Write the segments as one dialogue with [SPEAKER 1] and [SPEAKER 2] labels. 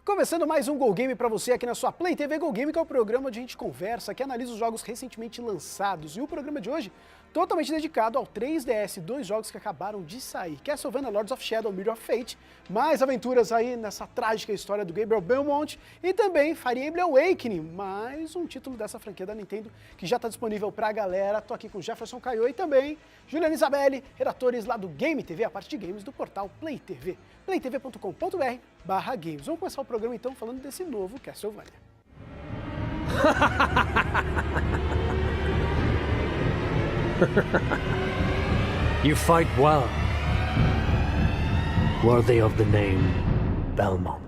[SPEAKER 1] Começando mais um Go Game para você aqui na sua Play TV Go Game, que é o programa onde a gente conversa, que analisa os jogos recentemente lançados. E o programa de hoje, totalmente dedicado ao 3DS, dois jogos que acabaram de sair. Castlevania Lords of Shadow, Mirror of Fate, mais aventuras aí nessa trágica história do Gabriel Belmont, e também Fire Emblem Awakening, mais um título dessa franquia da Nintendo que já está disponível para a galera. Tô aqui com Jefferson Caio e também Juliana Isabelli, redatores lá do Game TV, a parte de games do portal Play TV, playtv.com.br/games. Vamos começar o programa então falando desse novo Castlevania.
[SPEAKER 2] You fight well, worthy of the name Belmont.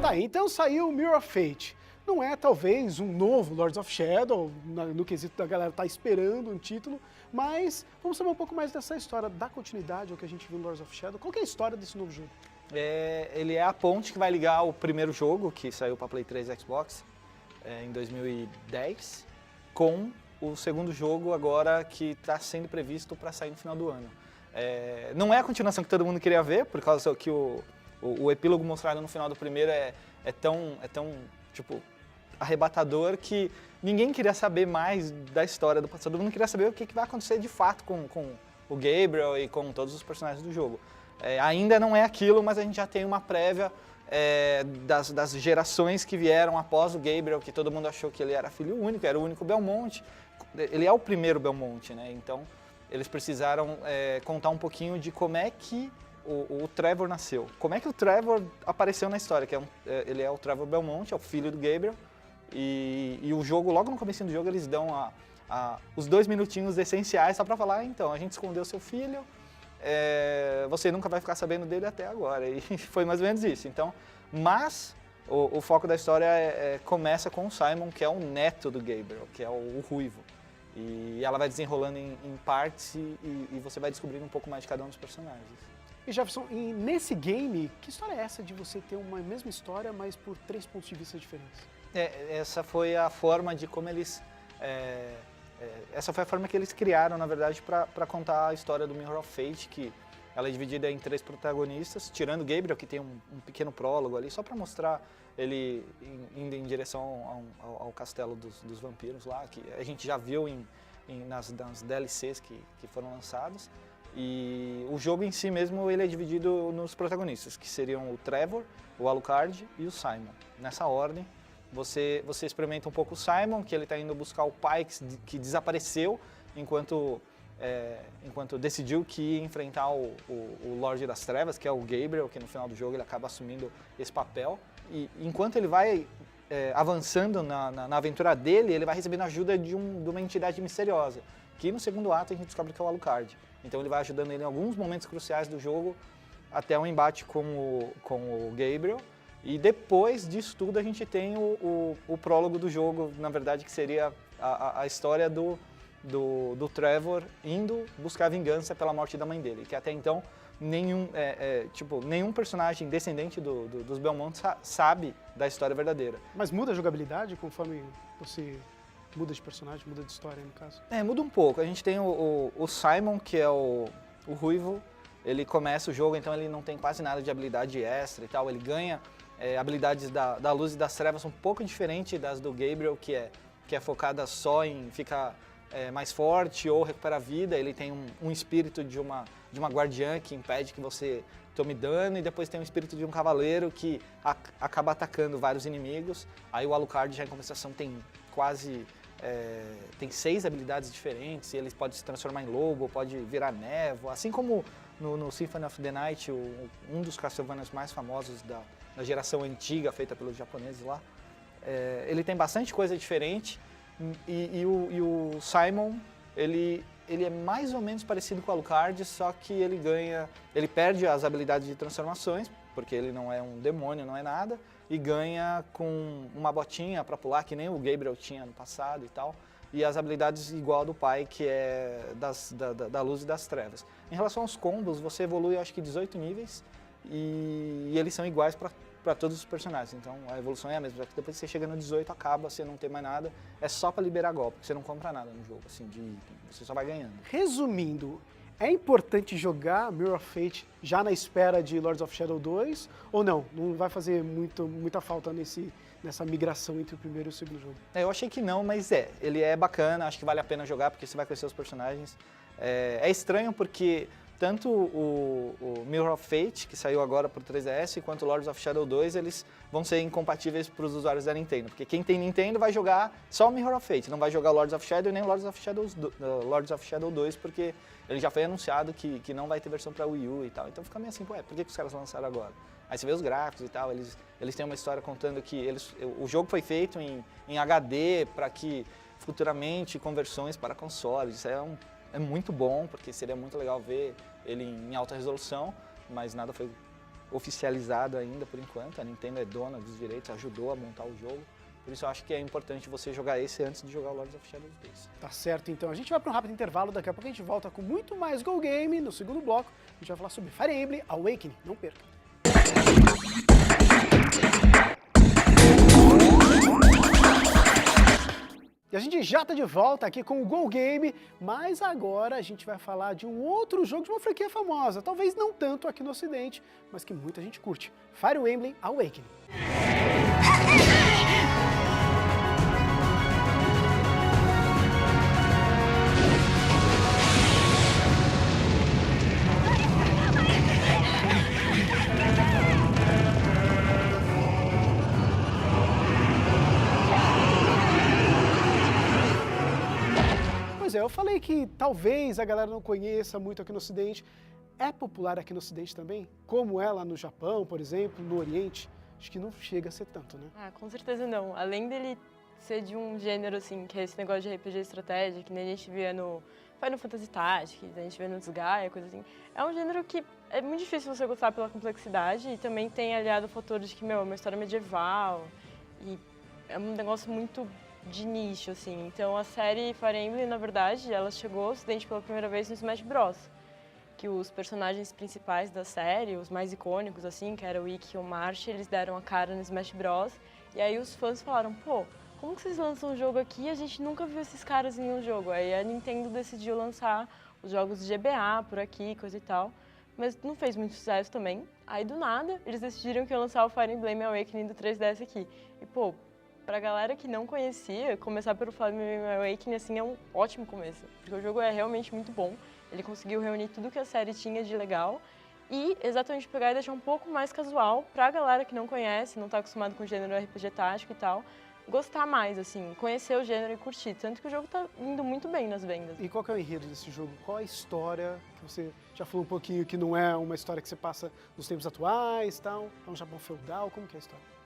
[SPEAKER 1] Tá, então saiu o Mirror of Fate. Não é talvez um novo Lords of Shadow, no quesito da galera tá esperando um título, mas vamos saber um pouco mais dessa história, da continuidade ao que a gente viu no Lords of Shadow. Qual que é a história desse novo jogo?
[SPEAKER 3] Ele é a ponte que vai ligar o primeiro jogo, que saiu para Play 3 e Xbox em 2010, com o segundo jogo agora que está sendo previsto para sair no final do ano. Não é a continuação que todo mundo queria ver, por causa que o epílogo mostrado no final do primeiro é tão tipo, arrebatador que ninguém queria saber mais da história do passado. Todo mundo queria saber o que vai acontecer de fato com o Gabriel e com todos os personagens do jogo. Ainda não é aquilo, mas a gente já tem uma prévia das gerações que vieram após o Gabriel, que todo mundo achou que ele era filho único, era o único Belmont. Ele é o primeiro Belmont, né? Então eles precisaram contar um pouquinho de como é que o Trevor nasceu. Como é que o Trevor apareceu na história, que ele é o Trevor Belmont, é o filho do Gabriel. E o jogo, logo no começo do jogo, eles dão os 2 minutinhos essenciais só pra falar, então, a gente escondeu seu filho, você nunca vai ficar sabendo dele até agora. E foi mais ou menos isso. Então, mas o foco da história começa com o Simon, que é o neto do Gabriel, que é o Ruivo. E ela vai desenrolando em partes e você vai descobrindo um pouco mais de cada um dos personagens.
[SPEAKER 1] E Jefferson, nesse game, que história é essa de você ter uma mesma história, mas por 3 pontos de vista diferentes?
[SPEAKER 3] Essa foi a forma de como eles... essa foi a forma que eles criaram, na verdade, para contar a história do Mirror of Fate, que ela é dividida em 3 protagonistas, tirando o Gabriel, que tem um pequeno prólogo ali, só para mostrar ele indo em direção ao castelo dos vampiros lá, que a gente já viu nas DLCs que foram lançadas. E o jogo em si mesmo, ele é dividido nos protagonistas, que seriam o Trevor, o Alucard e o Simon. Nessa ordem, você experimenta um pouco o Simon, que ele está indo buscar o pai que desapareceu enquanto decidiu que ia enfrentar o Lorde das Trevas, que é o Gabriel, que no final do jogo ele acaba assumindo esse papel. E enquanto ele vai avançando na aventura dele, ele vai recebendo ajuda de uma entidade misteriosa, que no segundo ato a gente descobre que é o Alucard. Então ele vai ajudando ele em alguns momentos cruciais do jogo, até o embate com o Gabriel. E depois disso tudo a gente tem o prólogo do jogo, na verdade, que seria a história do Trevor indo buscar vingança pela morte da mãe dele, que até então nenhum personagem descendente dos Belmont sabe da história verdadeira.
[SPEAKER 1] Mas muda a jogabilidade conforme você muda de personagem, muda de história no caso?
[SPEAKER 3] Muda um pouco. A gente tem o Simon, que é o Ruivo. Ele começa o jogo, então ele não tem quase nada de habilidade extra e tal. Ele ganha habilidades da luz e das trevas um pouco diferente das do Gabriel, que é focada só em ficar mais forte ou recuperar vida. Ele tem um espírito de uma guardiã que impede que você tome dano, e depois tem um espírito de um cavaleiro que acaba atacando vários inimigos. Aí o Alucard já em compensação tem tem 6 habilidades diferentes, e ele pode se transformar em lobo, pode virar névoa, assim como no Symphony of the Night, um dos Castlevanias mais famosos da geração antiga, feita pelos japoneses lá. Ele tem bastante coisa diferente, e o Simon, ele é mais ou menos parecido com o Alucard, só que ele perde as habilidades de transformações, porque ele não é um demônio, não é nada, e ganha com uma botinha para pular, que nem o Gabriel tinha no passado e tal, e as habilidades igual a do pai, que é da luz e das trevas. Em relação aos combos, você evolui, acho que 18 níveis, e eles são iguais para todos os personagens, então a evolução é a mesma, só que depois que você chega no 18 acaba, você não tem mais nada, é só para liberar golpe, você não compra nada no jogo, assim, de item, você só vai ganhando.
[SPEAKER 1] Resumindo, é importante jogar Mirror of Fate já na espera de Lords of Shadow 2 ou não? Não vai fazer muita falta nessa migração entre o primeiro e o segundo jogo?
[SPEAKER 3] Eu achei que não, mas ele é bacana, acho que vale a pena jogar porque você vai conhecer os personagens. É estranho porque tanto o Mirror of Fate, que saiu agora para o 3DS, quanto o Lords of Shadow 2, eles vão ser incompatíveis para os usuários da Nintendo. Porque quem tem Nintendo vai jogar só o Mirror of Fate, não vai jogar o Lords of Shadow e nem o Lords of Shadow 2, porque ele já foi anunciado que não vai ter versão para Wii U e tal. Então fica meio assim, por que os caras lançaram agora? Aí você vê os gráficos e tal, eles têm uma história contando que o jogo foi feito em HD para que futuramente conversões para consoles. Isso é muito bom, porque seria muito legal ver ele em alta resolução, mas nada foi oficializado ainda por enquanto. A Nintendo é dona dos direitos, ajudou a montar o jogo. Por isso eu acho que é importante você jogar esse antes de jogar o Lords of Shadow 2.
[SPEAKER 1] Tá certo, então. A gente vai para um rápido intervalo, daqui a pouco a gente volta com muito mais Go Game. No segundo bloco, a gente vai falar sobre Fire Emblem Awakening. Não perca! E a gente já está de volta aqui com o Go Game, mas agora a gente vai falar de um outro jogo de uma franquia famosa, talvez não tanto aqui no Ocidente, mas que muita gente curte, Fire Emblem Awakening. Pois é, eu falei que talvez a galera não conheça muito aqui no Ocidente. É popular aqui no Ocidente também? Como é lá no Japão, por exemplo, no Oriente? Acho que não chega a ser tanto, né?
[SPEAKER 4] Ah, com certeza não. Além dele ser de um gênero, assim, que é esse negócio de RPG estratégia, que nem a gente via no Final Fantasy Tactics, a gente vê no Disgaea, coisa assim. É um gênero que é muito difícil você gostar pela complexidade e também tem aliado o fator de que, é uma história medieval e é um negócio muito de nicho, assim. Então a série Fire Emblem, na verdade, ela chegou ao Ocidente pela primeira vez no Smash Bros. Que os personagens principais da série, os mais icônicos, assim, que era o Ikki e o Marsh, eles deram a cara no Smash Bros. E aí os fãs falaram, pô, como que vocês lançam um jogo aqui e a gente nunca viu esses caras em nenhum jogo? Aí a Nintendo decidiu lançar os jogos de GBA por aqui, coisa e tal. Mas não fez muito sucesso também. Aí do nada, eles decidiram que iam lançar o Fire Emblem Awakening do 3DS aqui. E pô, pra galera que não conhecia, começar pelo Fire Emblem Awakening, assim, é um ótimo começo. Porque o jogo é realmente muito bom. Ele conseguiu reunir tudo que a série tinha de legal e exatamente pegar e deixar um pouco mais casual pra galera que não conhece, não tá acostumado com o gênero RPG tático e tal, gostar mais, assim, conhecer o gênero e curtir. Tanto que o jogo tá indo muito bem nas vendas.
[SPEAKER 1] E qual que é o enredo desse jogo? Qual a história que você já falou um pouquinho que não é uma história que você passa nos tempos atuais, tal? É um Japão feudal, como que é a história?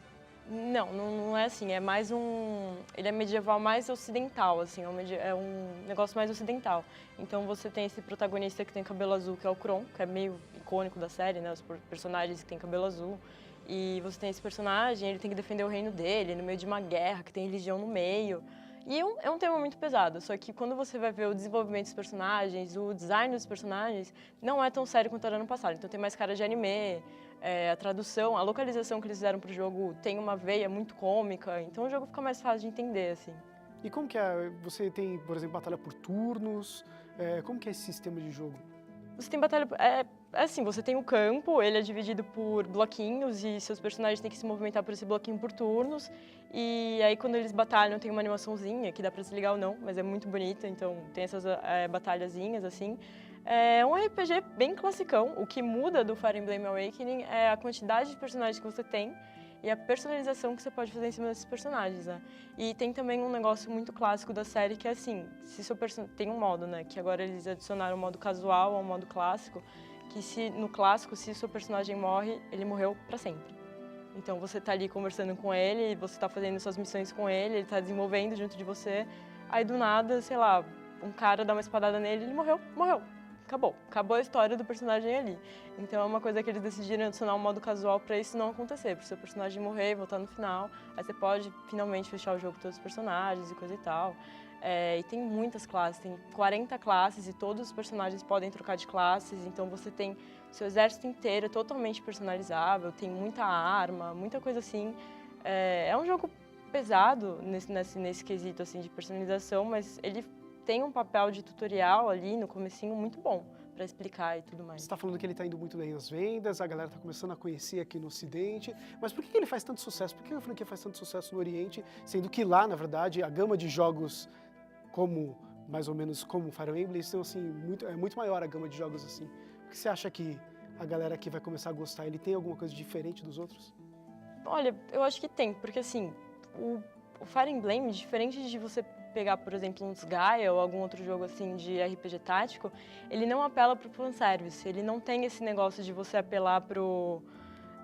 [SPEAKER 4] Não é assim, é mais ele é medieval mais ocidental, assim, é um negócio mais ocidental. Então você tem esse protagonista que tem cabelo azul, que é o Kron, que é meio icônico da série, né, os personagens que têm cabelo azul. E você tem esse personagem, ele tem que defender o reino dele, no meio de uma guerra, que tem religião no meio. E é um tema muito pesado, só que quando você vai ver o desenvolvimento dos personagens, o design dos personagens, não é tão sério quanto era no passado. Então tem mais cara de anime, a tradução, a localização que eles fizeram pro jogo tem uma veia muito cômica, então o jogo fica mais fácil de entender, assim.
[SPEAKER 1] E como que é? Você tem, por exemplo, batalha por turnos? Como que é esse sistema de jogo?
[SPEAKER 4] Você tem batalha... assim, você tem o campo, ele é dividido por bloquinhos e seus personagens têm que se movimentar por esse bloquinho por turnos. E aí quando eles batalham tem uma animaçãozinha, que dá pra desligar ou não, mas é muito bonita, então tem essas batalhazinhas, assim. É um RPG bem classicão. O que muda do Fire Emblem Awakening é a quantidade de personagens que você tem e a personalização que você pode fazer em cima desses personagens, né? E tem também um negócio muito clássico da série que é assim, se seu tem um modo, né? Que agora eles adicionaram o modo casual ao modo clássico, que no clássico, se o seu personagem morre, ele morreu pra sempre. Então você tá ali conversando com ele, você tá fazendo suas missões com ele tá desenvolvendo junto de você, aí do nada, sei lá, um cara dá uma espadada nele, ele morreu. acabou a história do personagem ali. Então é uma coisa que eles decidiram adicionar um modo casual pra isso não acontecer, pro seu personagem morrer e voltar no final, aí você pode finalmente fechar o jogo com todos os personagens e coisa e tal. E tem muitas classes, tem 40 classes e todos os personagens podem trocar de classes, então você tem seu exército inteiro totalmente personalizável, tem muita arma, muita coisa assim. É um jogo pesado nesse quesito assim, de personalização, mas ele tem um papel de tutorial ali no comecinho muito bom para explicar e tudo mais.
[SPEAKER 1] Você está falando que ele está indo muito bem nas vendas, a galera está começando a conhecer aqui no Ocidente, mas por que ele faz tanto sucesso? Por que a franquia faz tanto sucesso no Oriente, sendo que lá, na verdade, a gama de jogos como, mais ou menos, como Fire Emblem, eles têm, assim, muito maior a gama de jogos assim. Por que você acha que a galera aqui vai começar a gostar? Ele tem alguma coisa diferente dos outros?
[SPEAKER 4] Olha, eu acho que tem, porque assim, o Fire Emblem, diferente de você pegar, por exemplo, um Disgaea ou algum outro jogo assim de RPG tático, ele não apela pro fanservice, ele não tem esse negócio de você apelar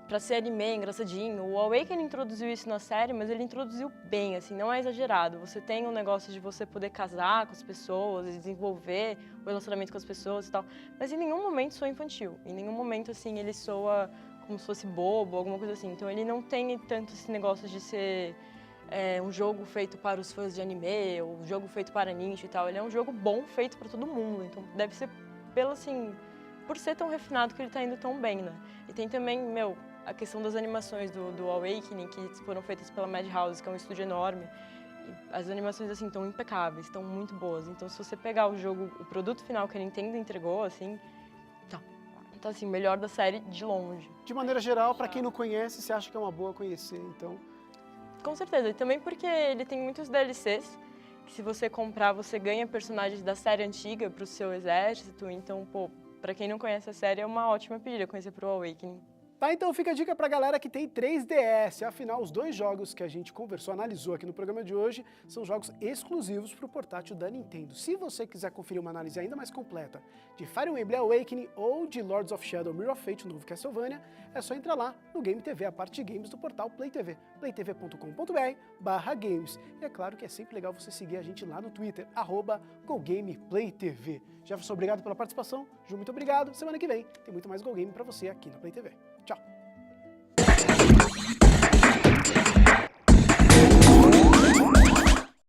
[SPEAKER 4] pra ser anime, engraçadinho. O Awakening introduziu isso na série, mas ele introduziu bem, assim, não é exagerado. Você tem um negócio de você poder casar com as pessoas e desenvolver o relacionamento com as pessoas e tal, mas em nenhum momento soa infantil, em nenhum momento, assim, ele soa como se fosse bobo, alguma coisa assim. Então ele não tem tanto esse negócio de ser um jogo feito para os fãs de anime, ou um jogo feito para nicho e tal. Ele é um jogo bom, feito para todo mundo. Então deve ser por ser tão refinado que ele tá indo tão bem, né? E tem também, a questão das animações do Awakening, que foram feitas pela Madhouse, que é um estúdio enorme. E as animações, assim, estão impecáveis, estão muito boas. Então se você pegar o jogo, o produto final que a Nintendo entregou, assim, tá assim, melhor da série de longe.
[SPEAKER 1] De maneira geral, para quem não conhece, você acha que é uma boa conhecer, então...
[SPEAKER 4] Com certeza, e também porque ele tem muitos DLCs, que se você comprar, você ganha personagens da série antiga pro seu exército, então, pra quem não conhece a série, é uma ótima pedida conhecer pro Awakening.
[SPEAKER 1] Tá, então fica a dica pra galera que tem 3DS. Afinal, os dois jogos que a gente conversou, analisou aqui no programa de hoje, são jogos exclusivos pro portátil da Nintendo. Se você quiser conferir uma análise ainda mais completa de Fire Emblem Awakening ou de Lords of Shadow Mirror of Fate, o novo Castlevania, é só entrar lá no Game TV, a parte de games do portal Play TV, playtv.com.br/games. E é claro que é sempre legal você seguir a gente lá no Twitter, @GoGamePlayTV. Jefferson, obrigado pela participação. Ju, muito obrigado. Semana que vem tem muito mais Go Game pra você aqui na Play TV. Tchau!